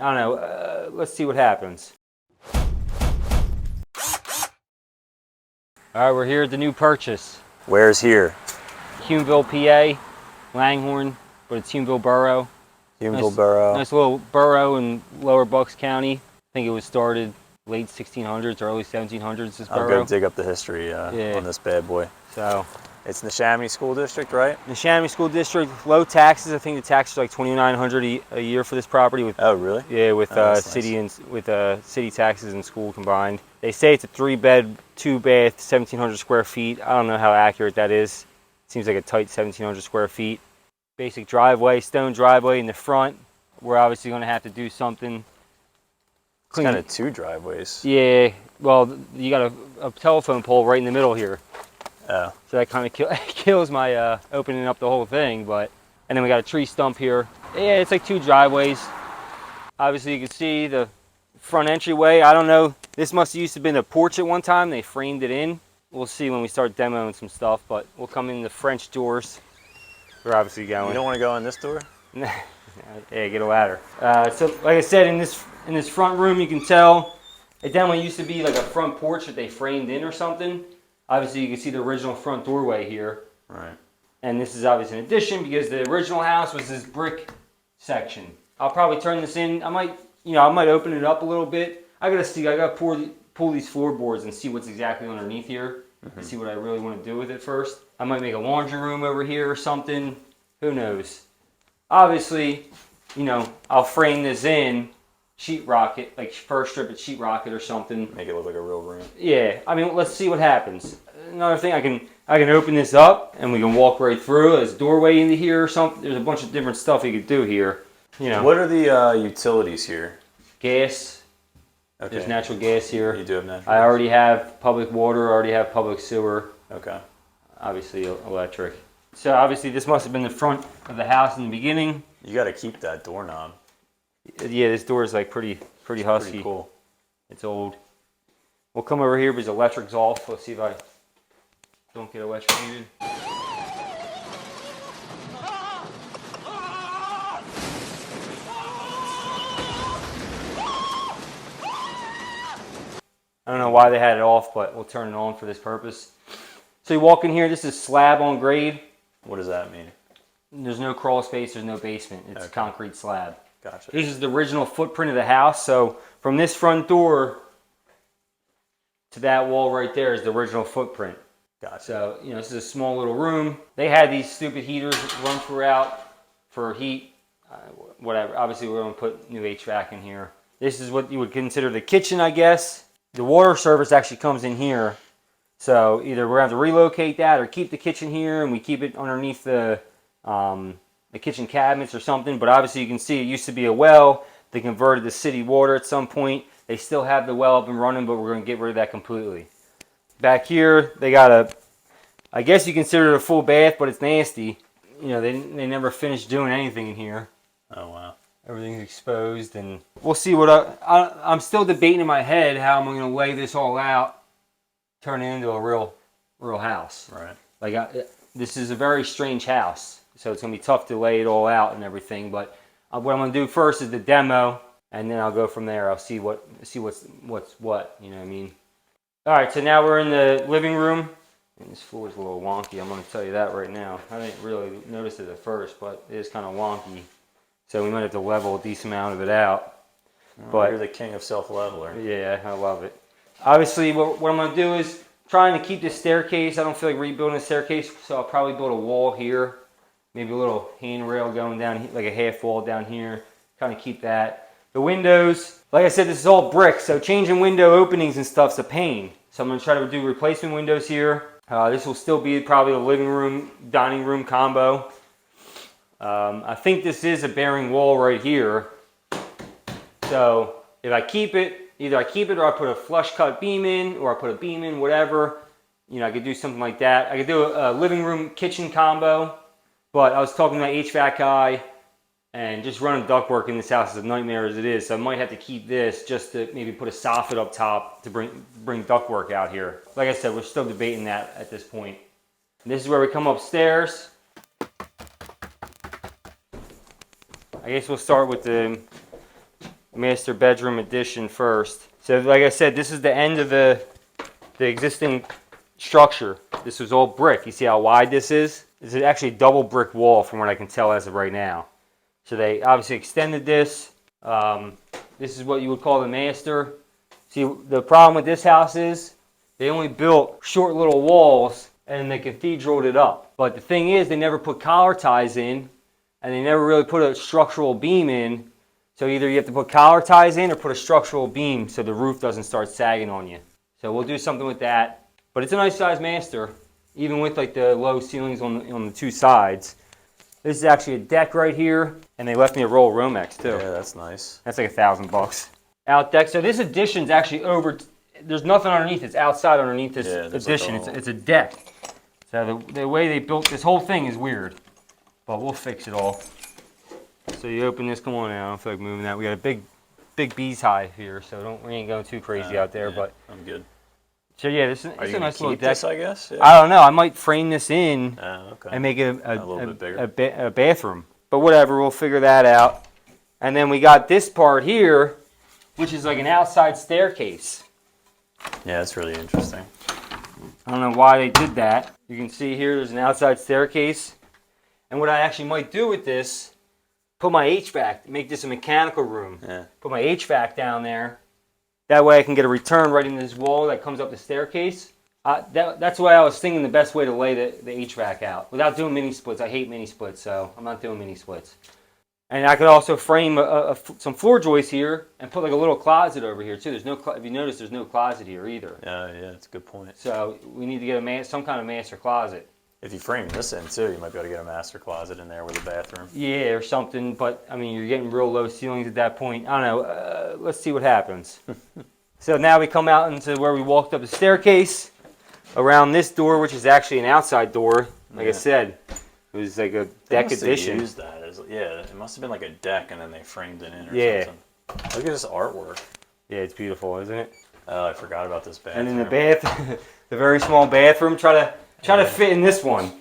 I don't know, let's see what happens. All right, we're here at the new purchase. Where's here? Hulmeville, PA, Langhorne, but it's Hulmeville Borough. Hulmeville Borough. Nice little borough in Lower Bucks County. I think it was started late 1600s, early 1700s, this borough. I'll go dig up the history on this bad boy. So, it's Neshaminy School District, right? Neshaminy School District, low taxes. I think the taxes are like $2,900 a year for this property. With, oh, really? Yeah, with city nice. With city taxes and school combined. They say it's a 3-bed, 2-bath, 1,700 square feet. I don't know how accurate that is. Seems like a tight 1,700 square feet. Basic driveway, stone driveway in the front. We're obviously going to have to do something. It's kind of 2 driveways. Yeah, well, you got a telephone pole right in the middle here. Oh. So that kind of kills my opening up the whole thing. And then we got a tree stump here. Yeah, it's like 2 driveways. Obviously, you can see the front entryway. I don't know. This must have used to have been a porch at one time. They framed it in. We'll see when we start demoing some stuff. But we'll come in the French doors. We're obviously going. You don't want to go in this door? Yeah, get a ladder. So, like I said, in this front room, you can tell it definitely used to be like a front porch that they framed in or something. Obviously, you can see the original front doorway here. Right. And this is obviously an addition because the original house was this brick section. I'll probably turn this in. I might open it up a little bit. I gotta pull these floorboards and see what's exactly underneath here. And see what I really want to do with it first. I might make a laundry room over here or something. Who knows? Obviously, I'll frame this in, sheetrock it, like first strip it, sheetrock it or something. Make it look like a real room. Yeah, I mean, let's see what happens. Another thing, I can open this up and we can walk right through. There's a doorway into here or something. There's a bunch of different stuff you could do here. What are the utilities here? Gas. Okay. There's natural gas here. You do have natural gas. I already have public water, already have public sewer. Okay. Obviously electric. So obviously this must have been the front of the house in the beginning. You got to keep that doorknob. Yeah, this door is like pretty husky. Pretty cool. It's old. We'll come over here because electric's off. Let's see if I don't get electrocuted. I don't know why they had it off, but we'll turn it on for this purpose. So you walk in here, this is slab on grade. What does that mean? There's no crawl space, there's no basement. It's concrete slab. Gotcha. This is the original footprint of the house. So from this front door to that wall right there is the original footprint. Gotcha. So, this is a small little room. They had these stupid heaters run throughout for heat. Whatever. Obviously, we're going to put new HVAC in here. This is what you would consider the kitchen, I guess. The water service actually comes in here. So either we're going to have to relocate that or keep the kitchen here and we keep it underneath the kitchen cabinets or something. But obviously you can see it used to be a well. They converted to city water at some point. They still have the well up and running, but we're going to get rid of that completely. Back here, they got I guess you consider it a full bath, but it's nasty. They never finished doing anything in here. Oh, wow. Everything's exposed, and we'll see what I'm still debating in my head how I'm going to lay this all out, turn it into a real house. Right. Like this is a very strange house, so it's going to be tough to lay it all out and everything. But what I'm going to do first is the demo, and then I'll go from there. I'll see what's what. You know what I mean? All right. So now we're in the living room, and this floor is a little wonky. I'm going to tell you that right now. I didn't really notice it at first, but it is kind of wonky. So we might have to level a decent amount of it out. But you're the king of self-leveler. Yeah, I love it. Obviously, what I'm going to do is trying to keep this staircase. I don't feel like rebuilding the staircase, so I'll probably build a wall here. Maybe a little handrail going down, like a half wall down here. Kind of keep that. The windows, like I said, this is all brick, so changing window openings and stuff's a pain. So I'm going to try to do replacement windows here. This will still be probably a living room, dining room combo. I think this is a bearing wall right here. So if I keep it, either I keep it or I put a flush cut beam in or I put a beam in, whatever. I could do something like that. I could do a living room kitchen combo. But I was talking to my HVAC guy, and just running ductwork in this house is a nightmare as it is. So I might have to keep this just to maybe put a soffit up top to bring ductwork out here. Like I said, we're still debating that at this point. And this is where we come upstairs. I guess we'll start with master bedroom addition first. So like I said, this is the end of the existing structure. This was all brick. You see how wide this is? This is actually a double brick wall from what I can tell as of right now. So they obviously extended this. This is what you would call the master. See, the problem with this house is they only built short little walls and they cathedraled it up. But the thing is, they never put collar ties in, and they never really put a structural beam in. So either you have to put collar ties in or put a structural beam so the roof doesn't start sagging on you. So we'll do something with that. But it's a nice size master, even with like the low ceilings on the two sides. This is actually a deck right here, and they left me a roll of Romex too. Yeah, that's nice. That's like $1,000. Out deck. So this addition's actually over. There's nothing underneath. It's outside underneath this addition. Like it's a deck. So the way they built this whole thing is weird, but we'll fix it all. So you open this. Come on now. I don't feel like moving that. We got a big bee's hive here, so we ain't going too crazy out there. Yeah, but I'm good. So yeah, it's a nice little deck. This, I guess. Yeah. I don't know. I might frame this in Okay. and make it a little bit bigger. a bathroom. But whatever, we'll figure that out. And then we got this part here, which is like an outside staircase. Yeah, that's really interesting. I don't know why they did that. You can see here there's an outside staircase. And what I actually might do with this, put my HVAC, make this a mechanical room. Yeah. Put my HVAC down there. That way I can get a return right into this wall that comes up the staircase. That's why I was thinking the best way to lay the HVAC out. Without doing mini splits. I hate mini splits, so I'm not doing mini splits. And I could also frame some floor joists here and put like a little closet over here too. There's no, if you notice, there's no closet here either. Yeah, that's a good point. So we need to get some kind of master closet. If you frame this in too, you might be able to get a master closet in there with a bathroom. Yeah, or something. But I mean, you're getting real low ceilings at that point. I don't know. Let's see what happens. So now we come out into where we walked up the staircase, around this door, which is actually an outside door. Like I said, it was like a deck addition. Used that as, yeah, it must have been like a deck, and then they framed it in or something. Look at this artwork. Yeah, it's beautiful, isn't it? Oh, I forgot about this bathroom. And then the bath, the very small bathroom. Try to fit in this one.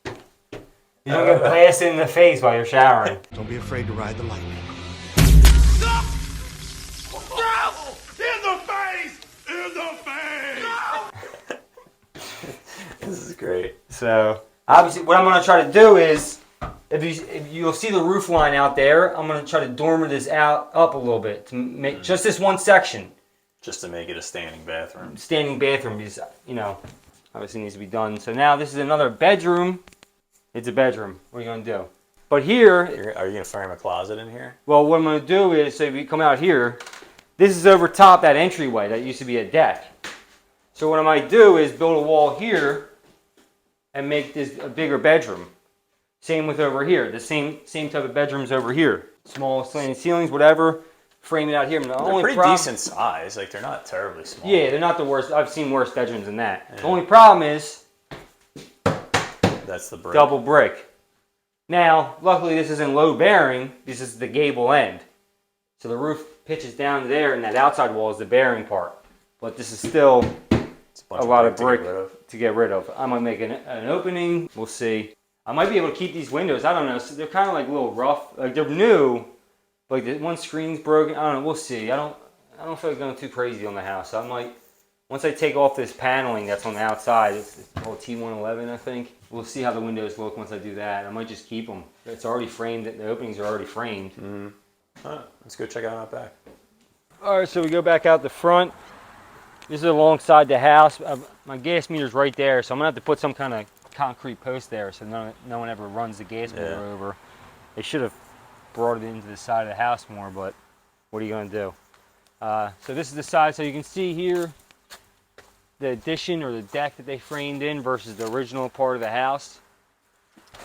You don't get blasted in the face while you're showering. Don't be afraid to ride the lightning. In the face! In the face! This is great. So obviously, what I'm going to try to do is, if you'll see the roof line out there, I'm going to try to dormer this up a little bit to make just this one section. Just to make it a standing bathroom. Standing bathroom, because obviously needs to be done. So now this is another bedroom. It's a bedroom. What are you going to do? But here, Are you going to frame a closet in here? well, what I'm going to do is, so if you come out here, this is over top that entryway that used to be a deck. So what I might do is build a wall here and make this a bigger bedroom. Same with over here. The same type of bedrooms over here. Small slanted ceilings, whatever. Frame it out here. They're pretty decent size. Like, they're not terribly small. Yeah, they're not the worst. I've seen worse bedrooms than that. Yeah. The only problem is that's the brick. Double brick. Now, luckily this isn't load bearing. This is the gable end. So the roof pitches down to there, and that outside wall is the bearing part. But this is still a lot of brick to get rid of. I might make an opening. We'll see. I might be able to keep these windows. I don't know. So they're kind of like a little rough. Like, they're new, but like the one screen's broken. I don't know. We'll see. I don't feel like going too crazy on the house. I might, once I take off this paneling that's on the outside, it's called T111, I think. We'll see how the windows look once I do that. I might just keep them. It's already framed. The openings are already framed. Mm-hmm. All right, let's go check out back. All right, so we go back out the front. This is alongside the house. My gas meter's right there, so I'm gonna have to put some kind of concrete post there so no one ever runs the gas meter over. They should have brought it into the side of the house more, but what are you gonna do? So this is the side, so you can see here the addition or the deck that they framed in versus the original part of the house.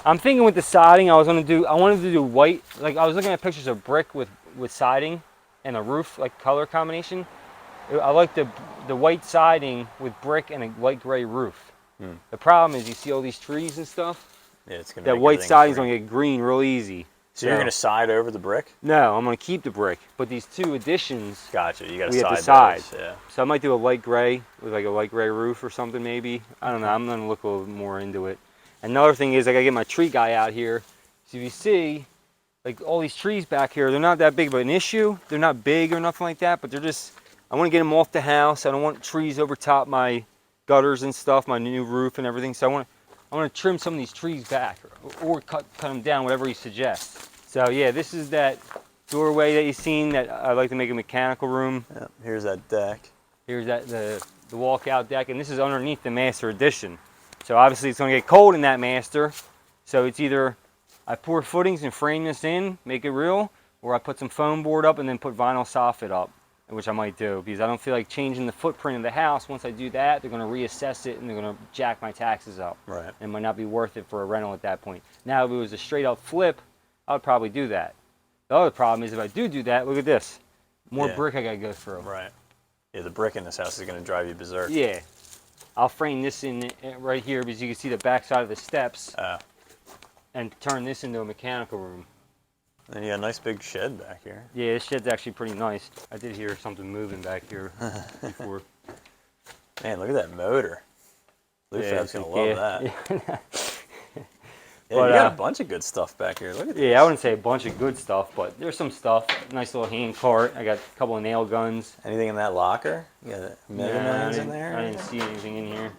I'm thinking with the siding, I wanted to do white. Like, I was looking at pictures of brick with siding and a roof, like color combination. I like the white siding with brick and a light gray roof. The problem is, you see all these trees and stuff? Yeah, it's gonna that white siding's gonna get green real easy. So you're gonna side over the brick? No, I'm gonna keep the brick. But these two additions, gotcha. You gotta we side have to side. those, yeah. So I might do a light gray with like a light gray roof or something maybe. I don't know. I'm gonna look a little more into it. Another thing is, I gotta get my tree guy out here. So if you see, like all these trees back here, they're not that big of an issue. They're not big or nothing like that, but they're just, I want to get them off the house. I don't want trees over top my gutters and stuff, my new roof and everything. So I want to trim some of these trees back or cut them down, whatever he suggests. So yeah, this is that doorway that you've seen that I like to make a mechanical room. Yeah, here's that deck. Here's that the walkout deck, and this is underneath the master addition. So obviously it's going to get cold in that master. So it's either I pour footings and frame this in, make it real, or I put some foam board up and then put vinyl soffit up, which I might do because I don't feel like changing the footprint of the house. Once I do that, they're going to reassess it and they're going to jack my taxes up. Right. It might not be worth it for a rental at that point. Now, if it was a straight up flip, I would probably do that. The other problem is if I do that, look at this. More brick I got to go through. Right. Yeah, the brick in this house is going to drive you berserk. Yeah. I'll frame this in right here because you can see the back side of the steps and turn this into a mechanical room. And you got a nice big shed back here. Yeah, this shed's actually pretty nice. I did hear something moving back here before. Man, look at that motor. Lou Fab's going to love that. Yeah, But, you got a bunch of good stuff back here. Look at this. Yeah, I wouldn't say a bunch of good stuff, but there's some stuff. Nice little hand cart. I got a couple of nail guns. Anything in that locker? You got Mega Millions in there? I didn't see anything in here.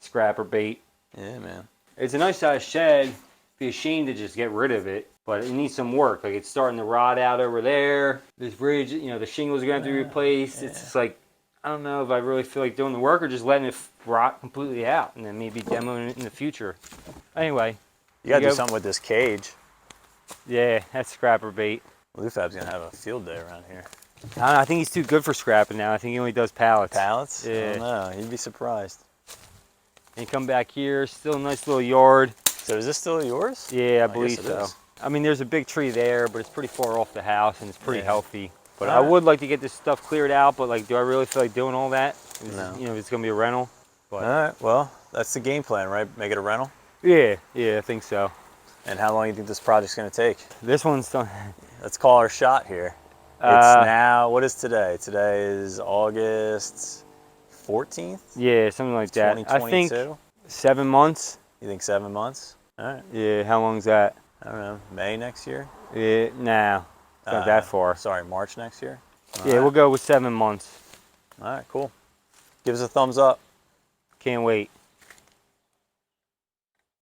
Scrapper bait. Yeah, man. It's a nice sized shed. Be a shame to just get rid of it, but it needs some work. Like it's starting to rot out over there. This bridge, you know, the shingles are going to have to be replaced. It's just like, I don't know if I really feel like doing the work or just letting it rot completely out and then maybe demoing it in the future. Anyway. You got to do something with this cage. Yeah, that's scrapper bait. Lou Fab's going to have a field day around here. I don't know, I think he's too good for scrapping now. I think he only does pallets. Pallets? Yeah. I don't know. You'd be surprised. And you come back here, still a nice little yard. So is this still yours? Yeah, I guess believe it so. is. I mean, there's a big tree there, but it's pretty far off the house and it's pretty healthy. But I Alright. would like to get this stuff cleared out, but like, do I really feel like doing all that? No. You know, it's going to be a rental. But All right. Well, that's the game plan, right? Make it a rental. yeah, I think so. And how long do you think this project's going to take? This one's done. Let's call our shot here. It's now, what is today? Today is August 14th? Yeah, something like that. I think 2022? 7 months. You think 7 months? All right. Yeah, how long's that? I don't know. May next year? Yeah, nah, it's not that far. Sorry, March next year? Yeah, we'll go with 7 months. All right, cool. Give us a thumbs up. Can't wait.